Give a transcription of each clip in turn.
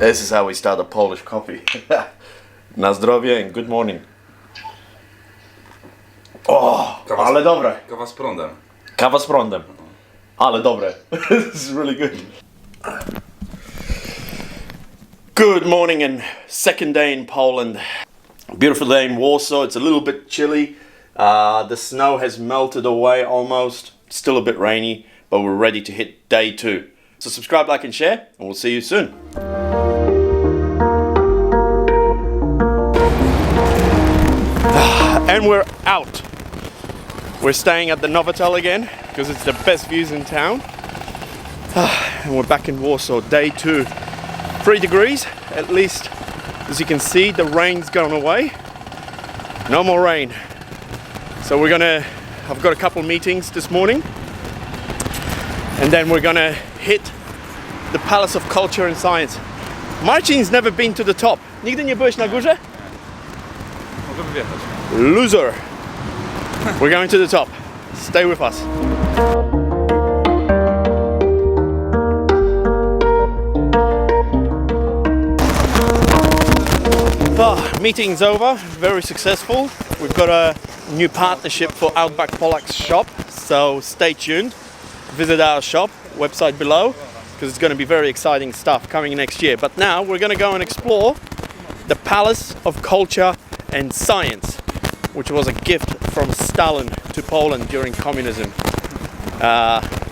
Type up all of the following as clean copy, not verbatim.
This is how we start a Polish coffee. Na zdrowie and good morning. Oh, ale dobre. Kawa z prądem. Kawa z prądem. Ale dobre. This is really good. Good morning and second day in Poland. Beautiful day in Warsaw. It's a little bit chilly. The snow has melted away almost. Still a bit rainy, but we're ready to hit day 2. So subscribe, like and share, and we'll see you soon. And we're out. We're staying at the Novotel again because it's the best views in town. And we're back in Warsaw, day 2. 3 degrees, at least as you can see, the rain's gone away. No more rain. So I've got a couple meetings this morning. And then we're gonna hit the Palace of Culture and Science. Marcin's never been to the top. Nigdy nie byłeś na górze? Możemy wjechać. Loser. We're going to the top. Stay with us. Meeting's over. Very successful. We've got a new partnership for Outback Polaks shop. So stay tuned. Visit our shop, website below, because it's going to be very exciting stuff coming next year. But now we're going to go and explore the Palace of Culture and Science, which was a gift from Stalin to Poland during communism.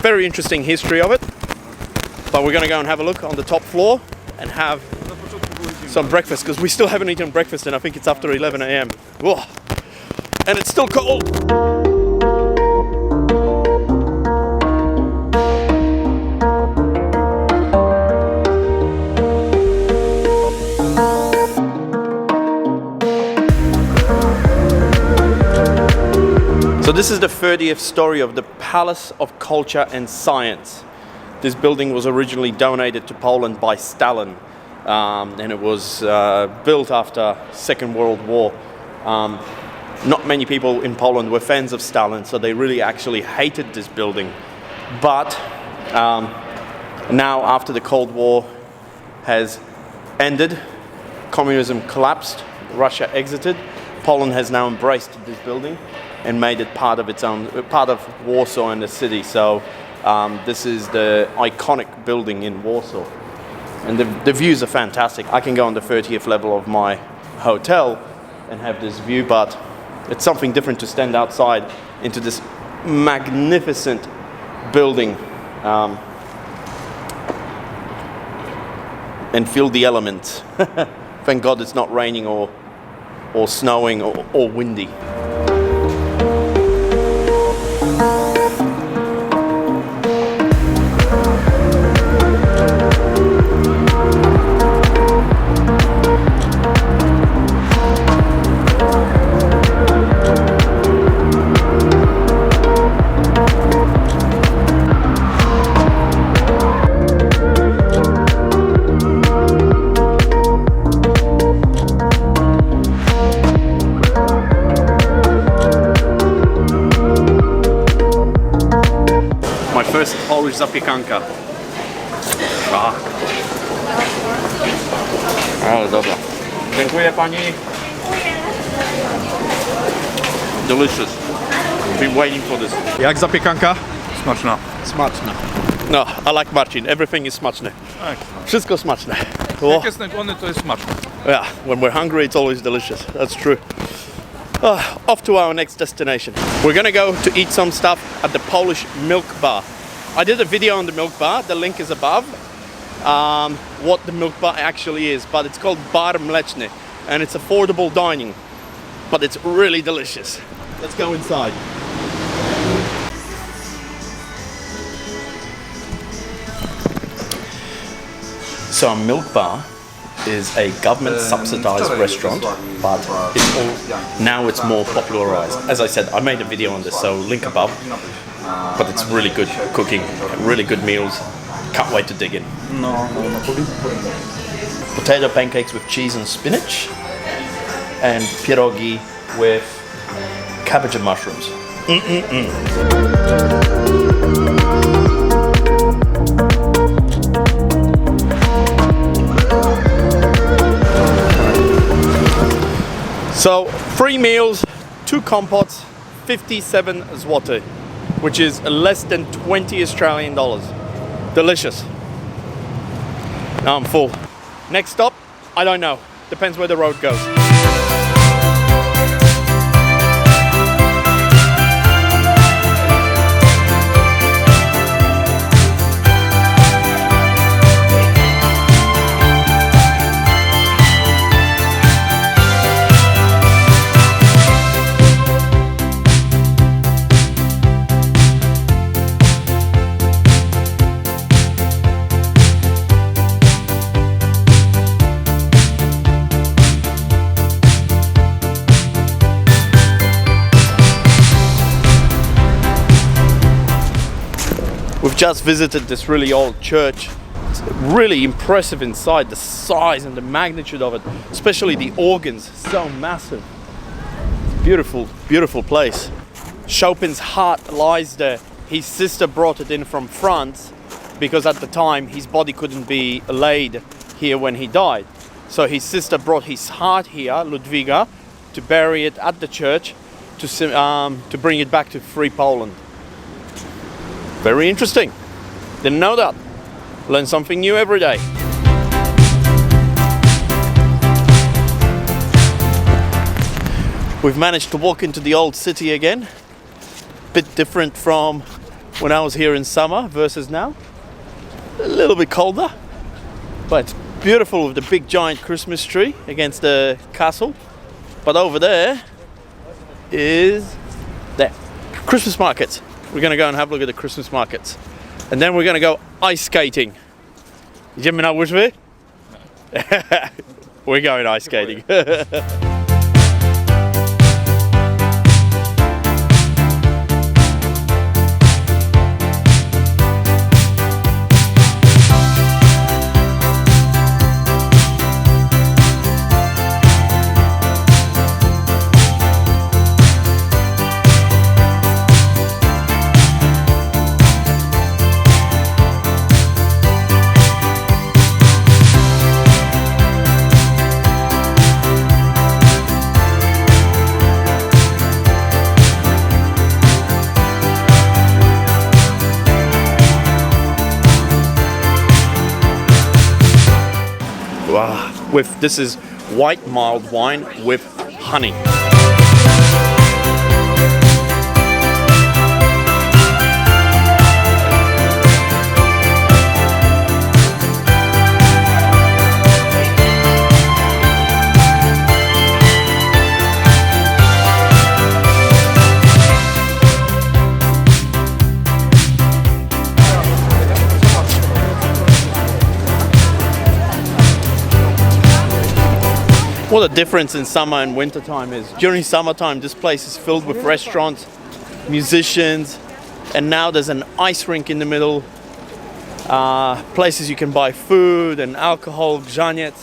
Very interesting history of it. But we're going to go and have a look on the top floor and have some breakfast, because we still haven't eaten breakfast and I think it's after 11 a.m. Whoa. And it's still cold. So this is the 30th story of the Palace of Culture and Science. This building was originally donated to Poland by Stalin, and it was built after Second World War. Not many people in Poland were fans of Stalin, so they really actually hated this building. But now, after the Cold War has ended, communism collapsed, Russia exited, Poland has now embraced this building and made it part of its own, part of Warsaw and the city. So this is the iconic building in Warsaw. And the views are fantastic. I can go on the 30th level of my hotel and have this view, but it's something different to stand outside into this magnificent building and feel the elements. Thank God it's not raining or snowing or windy. Polish zapiekanka. Ale dobra. Dziękuję pani. Delicious. Been waiting for this. Jak zapiekanka? Smaczna. Smaczna. No, I like Marcin. Everything is smaczne. Wszystko smaczne. Jak jest najgłodny, to jest smaczne. Yeah, when we're hungry, it's always delicious. That's true. Off to our next destination. We're gonna go to eat some stuff at the Polish milk bar. I did a video on the milk bar, the link is above, what the milk bar actually is, but it's called Bar Mleczny, and it's affordable dining, but it's really delicious. Let's go inside. So a milk bar is a government subsidized restaurant, but now it's more popularized. As I said, I made a video on this, so link above. But it's really good cooking, really good meals, Can't wait to dig in. No. Potato pancakes with cheese and spinach, and pierogi with cabbage and mushrooms. So 3 meals, 2 compots, 57 zloty, which is less than 20 Australian dollars. Delicious. Now I'm full. Next stop, I don't know. Depends where the road goes. We've just visited this really old church. It's really impressive inside, the size and the magnitude of it, especially the organs, so massive. Beautiful, beautiful place. Chopin's heart lies there. His sister brought it in from France because at the time his body couldn't be laid here when he died. So his sister brought his heart here, Ludwiga, to bury it at the church to bring it back to free Poland. Very interesting. Didn't know that. Learn something new every day. We've managed to walk into the old city again. Bit different from when I was here in summer versus now. A little bit colder, but it's beautiful with the big giant Christmas tree against the castle. But over there is there. Christmas markets. We're going to go and have a look at the Christmas markets. And then we're going to go ice skating. Idziemy na łyżwy? We're going ice skating. Wow. This is white mild wine with honey. What a difference in summer and winter time is. During summertime, this place is filled with restaurants, musicians, and now there's an ice rink in the middle. Places you can buy food and alcohol, grzaniec.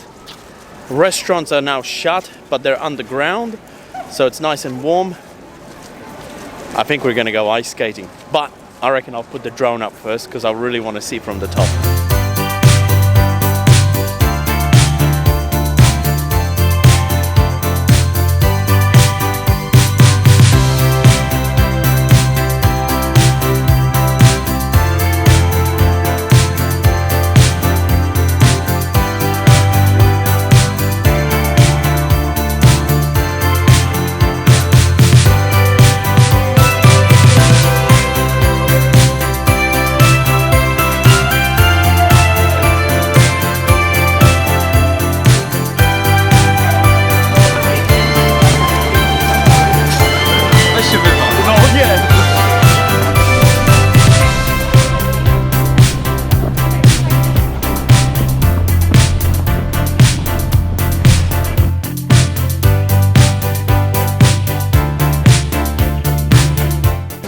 Restaurants are now shut, but they're underground, so it's nice and warm. I think we're gonna go ice skating, but I reckon I'll put the drone up first because I really want to see from the top.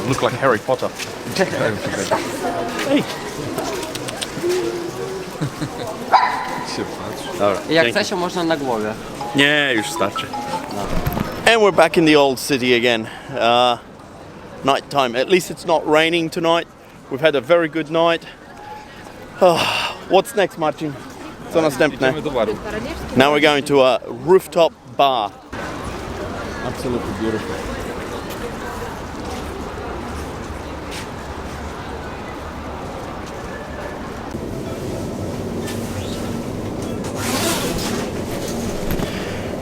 Look like Harry Potter. Hey. Się patrz. Dobra, Jak dzięki. chce się można na głowie. Nie, już starczy. And we're back in the old city again. Night time. At least it's not raining tonight. We've had a very good night. What's next, Marcin? Co następne? Idziemy do baru. Now we're going to a rooftop bar. Absolutely beautiful.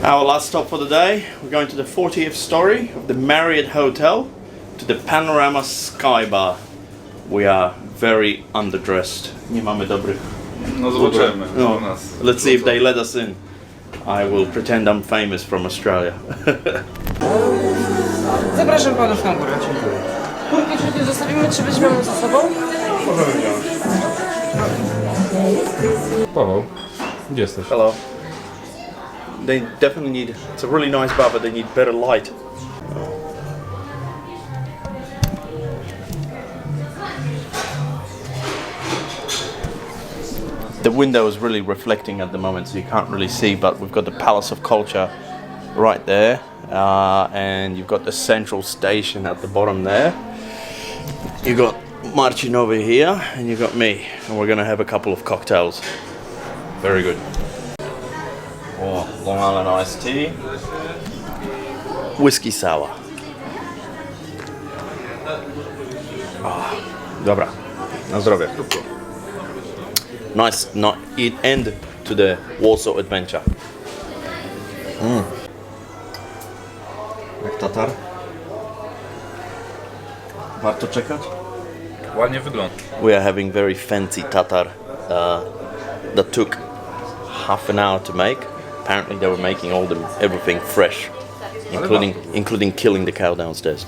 Our last stop for the day, we're going to the 40th story of the Marriott Hotel to the Panorama Sky Bar. We are very underdressed. Nie mamy dobrych. No zobaczymy. No, U nas. let's see if they let us in. I will pretend I'm famous from Australia. Zapraszam panów na górę. Kurki wszystkie zostawimy, czy weźmiemy ze sobą? Paweł, gdzie jesteś? Hello. They definitely need, it's a really nice bar, but they need better light. The window is really reflecting at the moment, so you can't really see, but we've got the Palace of Culture right there, and you've got the central station at the bottom there. You've got Marcin over here, and you've got me, and we're going to have a couple of cocktails. Very good. Oh, Long Island iced tea. Whiskey sour. Dobra, na zdrowie. Nice end to the Warsaw adventure. Jak tatar? Warto czekać? Ładnie wygląda. We are having very fancy tatar that took half an hour to make. Apparently they were making everything fresh, including killing the cow downstairs.